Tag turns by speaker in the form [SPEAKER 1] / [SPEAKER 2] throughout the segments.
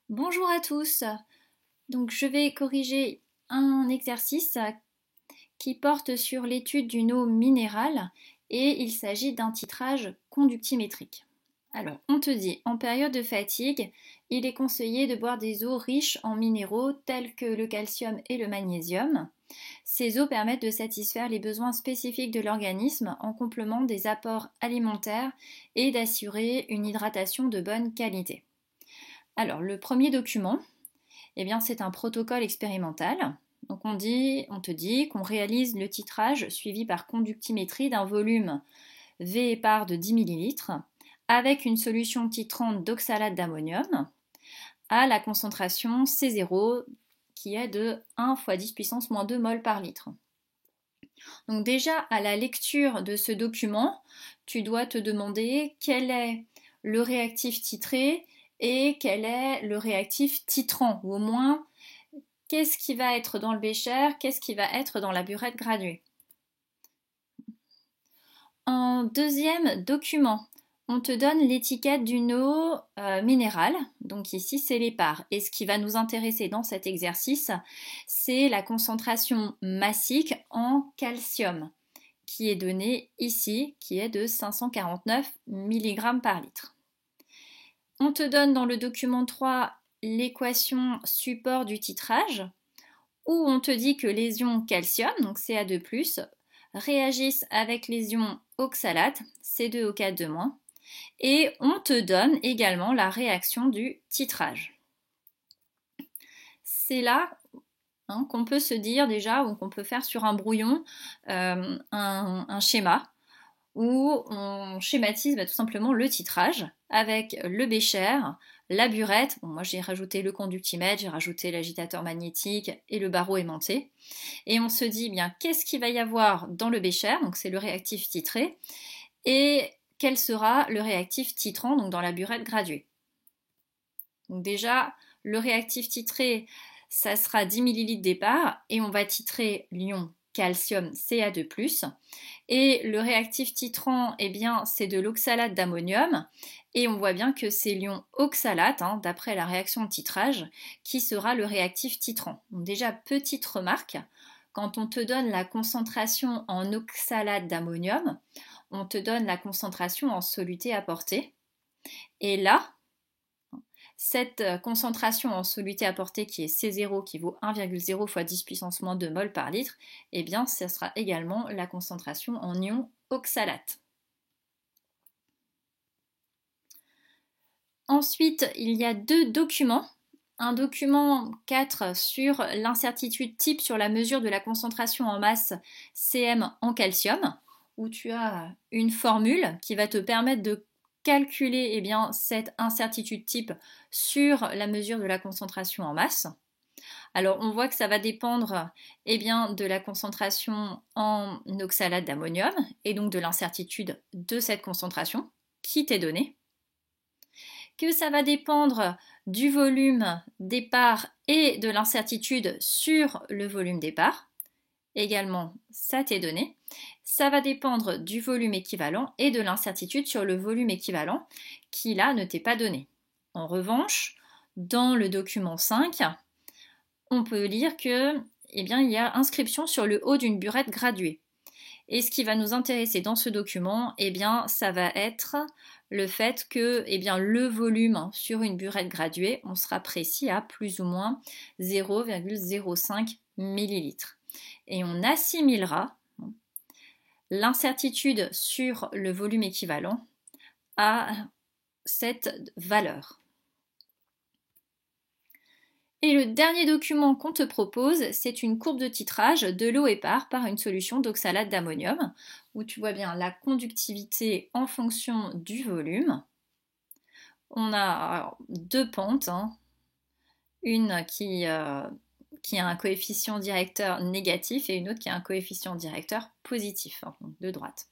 [SPEAKER 1] Bonjour à tous. Donc je vais corriger un exercice qui porte sur l'étude d'une eau minérale et il s'agit d'un titrage conductimétrique. Alors, on te dit, en période de fatigue, il est conseillé de boire des eaux riches en minéraux tels que le calcium et le magnésium. Ces eaux permettent de satisfaire les besoins spécifiques de l'organisme en complément des apports alimentaires et d'assurer une hydratation de bonne qualité. Alors, le premier document, eh bien, c'est un protocole expérimental. Donc on te dit qu'on réalise le titrage suivi par conductimétrie d'un volume V par de 10 millilitres avec une solution titrante d'oxalate d'ammonium à la concentration C0 qui est de 1 × 10 puissance moins 2 mol par litre. Donc déjà à la lecture de ce document, tu dois te demander quel est le réactif titré et quel est le réactif titrant, ou au moins qu'est-ce qui va être dans le bécher, qu'est-ce qui va être dans la burette graduée. En deuxième document, on te donne l'étiquette d'une eau minérale, donc ici c'est l'épar. Et ce qui va nous intéresser dans cet exercice, c'est la concentration massique en calcium, qui est donnée ici, qui est de 549 mg par litre. On te donne dans le document 3 l'équation support du titrage, où on te dit que les ions calcium, donc Ca2+, réagissent avec les ions oxalate, C2O4-, et on te donne également la réaction du titrage. C'est là qu'on peut se dire déjà, ou qu'on peut faire sur un brouillon, un schéma, où on schématise tout simplement le titrage avec le bécher, la burette, bon, moi j'ai rajouté le conductimètre, j'ai rajouté l'agitateur magnétique et le barreau aimanté. Et on se dit, bien, qu'est-ce qu'il va y avoir dans le bécher, donc c'est le réactif titré, et quel sera le réactif titrant, donc dans la burette graduée. Donc déjà, le réactif titré, ça sera 10 ml d'épar, et on va titrer l'ion calcium Ca2+. Et le réactif titrant, eh bien, c'est de l'oxalate d'ammonium. Et on voit bien que c'est l'ion oxalate, d'après la réaction de titrage, qui sera le réactif titrant. Donc déjà, petite remarque, quand on te donne la concentration en oxalate d'ammonium, on te donne la concentration en soluté apportée. Et là, cette concentration en soluté apportée qui est C0 qui vaut 1,0 × 10 puissance moins 2 mol par litre, eh bien ce sera également la concentration en ion oxalate. Ensuite, il y a deux documents. Un document 4 sur l'incertitude type sur la mesure de la concentration en masse Cm en calcium, où tu as une formule qui va te permettre de calculer cette incertitude type sur la mesure de la concentration en masse. Alors on voit que ça va dépendre de la concentration en oxalate d'ammonium et donc de l'incertitude de cette concentration qui t'est donnée. Que ça va dépendre du volume départ et de l'incertitude sur le volume départ. Également, ça t'est donné. Ça va dépendre du volume équivalent et de l'incertitude sur le volume équivalent qui là ne t'est pas donné. En revanche, dans le document 5, on peut lire que il y a inscription sur le haut d'une burette graduée. Et ce qui va nous intéresser dans ce document, ça va être le fait que le volume sur une burette graduée, on sera précis à plus ou moins 0,05 ml. Et on assimilera l'incertitude sur le volume équivalent à cette valeur. Et le dernier document qu'on te propose, c'est une courbe de titrage de l'eau épar par une solution d'oxalate d'ammonium, où tu vois bien la conductivité en fonction du volume. On a deux pentes, une qui a un coefficient directeur négatif et une autre qui a un coefficient directeur positif, de droite.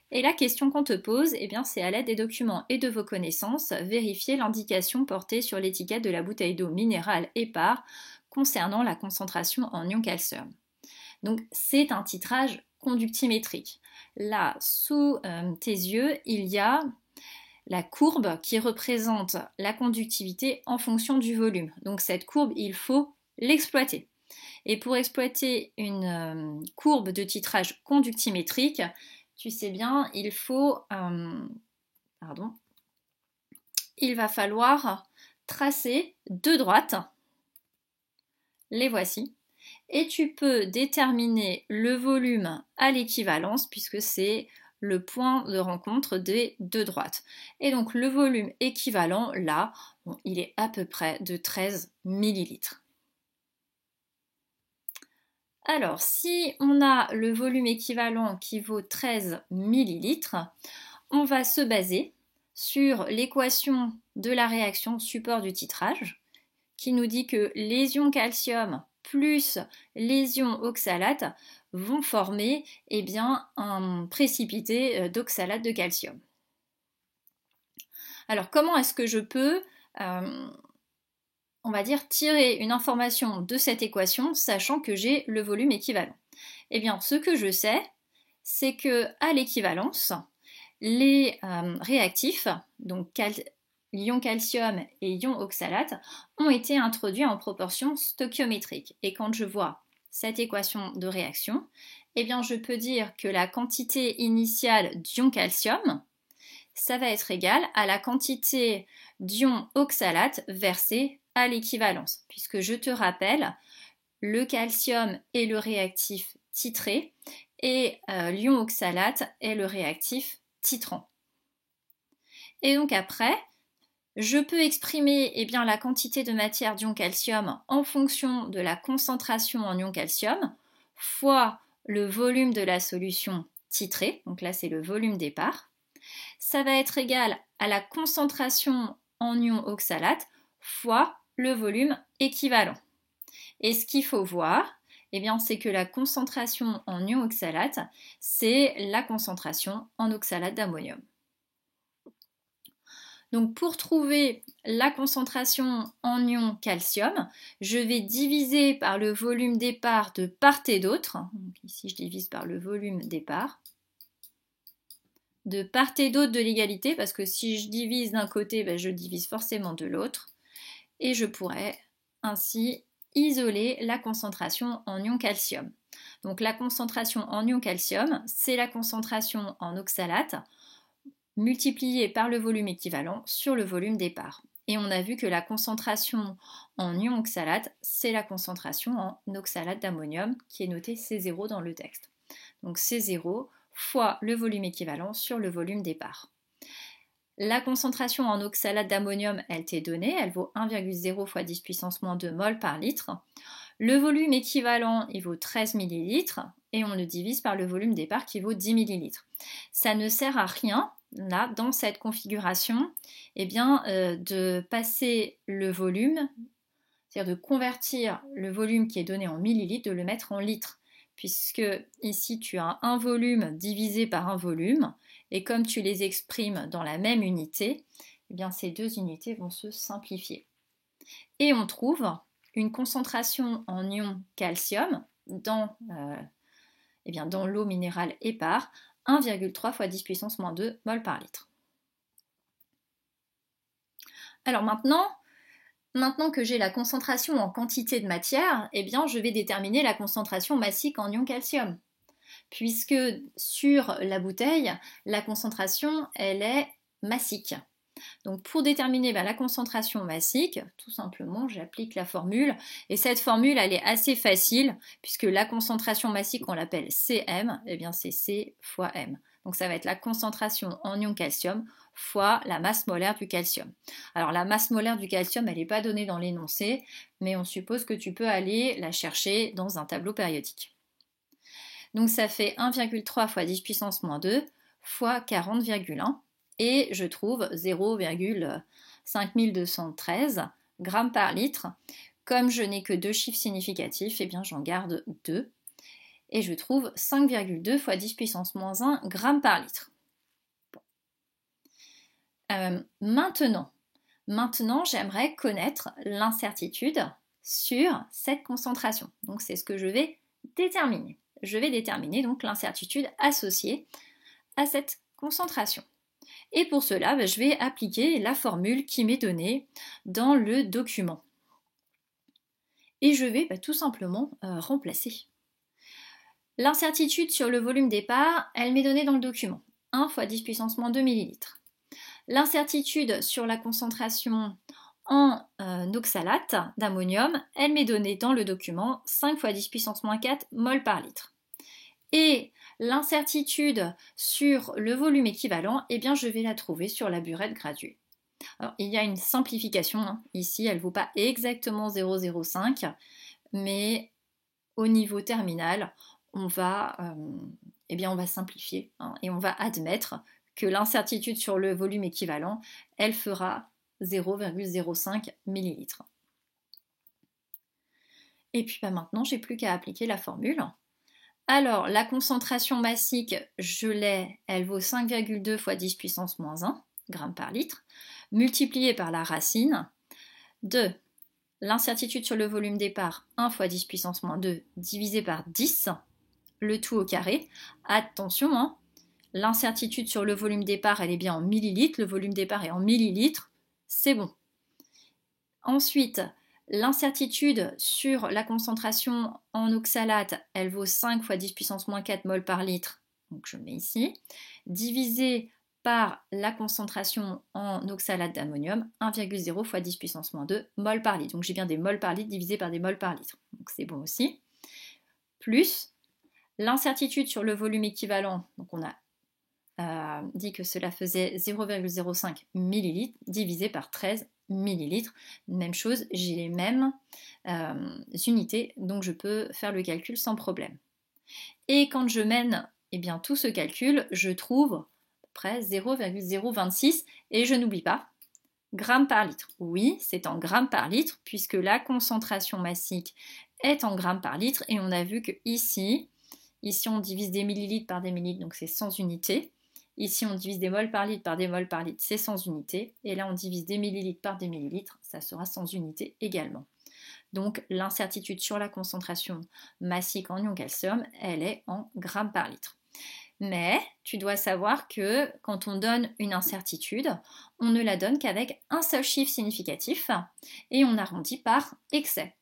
[SPEAKER 1] Et la question qu'on te pose, c'est à l'aide des documents et de vos connaissances, vérifier l'indication portée sur l'étiquette de la bouteille d'eau minérale épar concernant la concentration en ion calcium. Donc c'est un titrage conductimétrique. Là, sous tes yeux, il y a la courbe qui représente la conductivité en fonction du volume. Donc cette courbe, il faut l'exploiter. Et pour exploiter une courbe de titrage conductimétrique, tu sais bien, il va falloir tracer deux droites. Les voici. Et tu peux déterminer le volume à l'équivalence puisque c'est le point de rencontre des deux droites. Et donc le volume équivalent, là, il est à peu près de 13 millilitres. Alors, si on a le volume équivalent qui vaut 13 millilitres, on va se baser sur l'équation de la réaction support du titrage qui nous dit que les ions calcium plus les ions oxalates vont former un précipité d'oxalate de calcium. Alors comment est-ce que je peux, tirer une information de cette équation sachant que j'ai le volume équivalent? Eh bien, ce que je sais, c'est que à l'équivalence, les réactifs, donc l'ion calcium et ion oxalate, ont été introduits en proportion stoichiométrique. Et quand je vois cette équation de réaction, eh bien je peux dire que la quantité initiale d'ion calcium, ça va être égal à la quantité d'ion oxalate versée à l'équivalence. Puisque je te rappelle, le calcium est le réactif titré et l'ion oxalate est le réactif titrant. Et donc après, je peux exprimer la quantité de matière d'ion calcium en fonction de la concentration en ion calcium fois le volume de la solution titrée, donc là c'est le volume départ. Ça va être égal à la concentration en ion oxalate fois le volume équivalent. Et ce qu'il faut voir, c'est que la concentration en ion oxalate, c'est la concentration en oxalate d'ammonium. Donc pour trouver la concentration en ion calcium, je vais diviser par le volume départ de part et d'autre. Ici je divise par le volume départ. De part et d'autre de l'égalité, parce que si je divise d'un côté, je divise forcément de l'autre. Et je pourrais ainsi isoler la concentration en ion calcium. Donc la concentration en ion calcium, c'est la concentration en oxalate multiplié par le volume équivalent sur le volume départ. Et on a vu que la concentration en ion oxalate, c'est la concentration en oxalate d'ammonium qui est notée C0 dans le texte. Donc C0 fois le volume équivalent sur le volume départ. La concentration en oxalate d'ammonium, elle t'est donnée, elle vaut 1,0 fois 10 puissance moins 2 mol par litre. Le volume équivalent, il vaut 13 millilitres et on le divise par le volume départ qui vaut 10 millilitres. Ça ne sert à rien, là, dans cette configuration, de passer le volume, c'est-à-dire de convertir le volume qui est donné en millilitres, de le mettre en litres, puisque ici tu as un volume divisé par un volume, et comme tu les exprimes dans la même unité, ces deux unités vont se simplifier. Et on trouve une concentration en ion calcium dans l'eau minérale épars, 1,3 fois 10 puissance moins 2 mol par litre. Alors maintenant que j'ai la concentration en quantité de matière, je vais déterminer la concentration massique en ion calcium. Puisque sur la bouteille, la concentration, elle est massique. Donc pour déterminer la concentration massique, tout simplement, j'applique la formule. Et cette formule, elle est assez facile, puisque la concentration massique, on l'appelle Cm, c'est C fois M. Donc ça va être la concentration en ion calcium fois la masse molaire du calcium. Alors la masse molaire du calcium, elle n'est pas donnée dans l'énoncé, mais on suppose que tu peux aller la chercher dans un tableau périodique. Donc ça fait 1,3 fois 10 puissance moins 2 fois 40,1 et je trouve 0,5213 grammes par litre. Comme je n'ai que deux chiffres significatifs, j'en garde 2 et je trouve 5,2 fois 10 puissance moins 1 grammes par litre. Maintenant, j'aimerais connaître l'incertitude sur cette concentration. Donc c'est ce que je vais déterminer. Je vais déterminer donc l'incertitude associée à cette concentration. Et pour cela, je vais appliquer la formule qui m'est donnée dans le document. Et je vais tout simplement remplacer. L'incertitude sur le volume départ, elle m'est donnée dans le document. 1 fois 10 puissance moins 2 ml. L'incertitude sur la concentration en oxalate d'ammonium, elle m'est donnée dans le document 5 fois 10 puissance moins 4 mol par litre. Et l'incertitude sur le volume équivalent, eh bien je vais la trouver sur la burette graduée. Alors, il y a une simplification, hein. Ici elle ne vaut pas exactement 0,05, mais au niveau terminal, on va simplifier, hein, et on va admettre que l'incertitude sur le volume équivalent, elle fera 0,05 ml. Et puis maintenant, j'ai plus qu'à appliquer la formule. Alors, la concentration massique, je l'ai, elle vaut 5,2 fois 10 puissance moins 1 grammes par litre, multiplié par la racine de l'incertitude sur le volume départ, 1 fois 10 puissance moins 2 divisé par 10, le tout au carré. Attention, hein, l'incertitude sur le volume départ, elle est bien en millilitres, le volume départ est en millilitres, c'est bon. Ensuite, l'incertitude sur la concentration en oxalate, elle vaut 5 fois 10 puissance moins 4 mol par litre, donc je le mets ici, divisé par la concentration en oxalate d'ammonium, 1,0 fois 10 puissance moins 2 mol par litre. Donc j'ai bien des mols par litre divisé par des mols par litre, donc c'est bon aussi. Plus l'incertitude sur le volume équivalent, donc on a dit que cela faisait 0,05 ml divisé par 13 ml. Même chose, j'ai les mêmes unités, donc je peux faire le calcul sans problème. Et quand je mène tout ce calcul, je trouve à peu près 0,026 et je n'oublie pas, grammes par litre. Oui, c'est en grammes par litre puisque la concentration massique est en grammes par litre et on a vu que ici on divise des millilitres par des millilitres, donc c'est 100 unités. Ici, on divise des moles par litre par des moles par litre, c'est 100 unités. Et là, on divise des millilitres par des millilitres, ça sera 100 unités également. Donc, l'incertitude sur la concentration massique en ion calcium, elle est en grammes par litre. Mais tu dois savoir que quand on donne une incertitude, on ne la donne qu'avec un seul chiffre significatif et on arrondit par excès.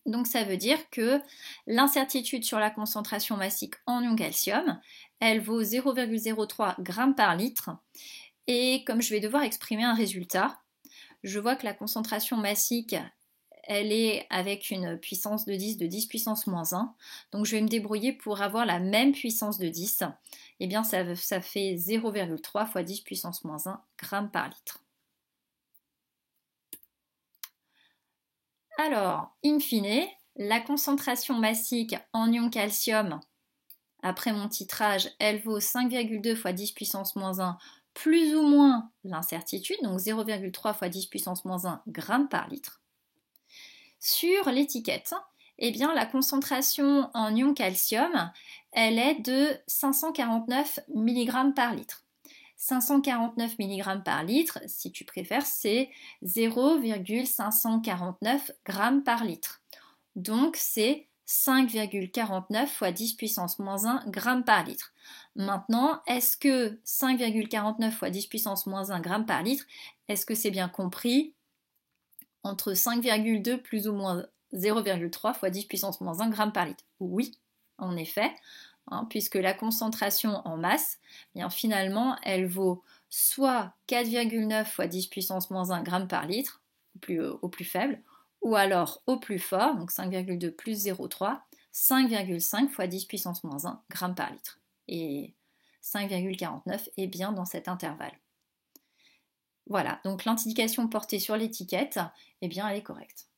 [SPEAKER 1] Donc ça veut dire que l'incertitude sur la concentration massique en ion calcium, elle vaut 0,03 g par litre. Et comme je vais devoir exprimer un résultat, je vois que la concentration massique, elle est avec une puissance de 10 puissance moins 1. Donc je vais me débrouiller pour avoir la même puissance de 10. Eh bien ça fait 0,3 fois 10 puissance moins 1 g par litre. Alors, in fine, la concentration massique en ion calcium, après mon titrage, elle vaut 5,2 fois 10 puissance moins 1 plus ou moins l'incertitude, donc 0,3 fois 10 puissance moins 1 g par litre. Sur l'étiquette, eh bien, la concentration en ion calcium, elle est de 549 mg par litre. 549 mg par litre, si tu préfères, c'est 0,549 g par litre. Donc c'est 5,49 fois 10 puissance moins 1 g par litre. Maintenant, est-ce que 5,49 fois 10 puissance moins 1 g par litre, est-ce que c'est bien compris entre 5,2 plus ou moins 0,3 fois 10 puissance moins 1 g par litre? Oui, en effet. Puisque la concentration en masse, bien finalement, elle vaut soit 4,9 fois 10 puissance moins 1 g par litre, au plus faible, ou alors au plus fort, donc 5,2 plus 0,3, 5,5 fois 10 puissance moins 1 g par litre. Et 5,49 est bien dans cet intervalle. Voilà, donc l'indication portée sur l'étiquette, eh bien, elle est correcte.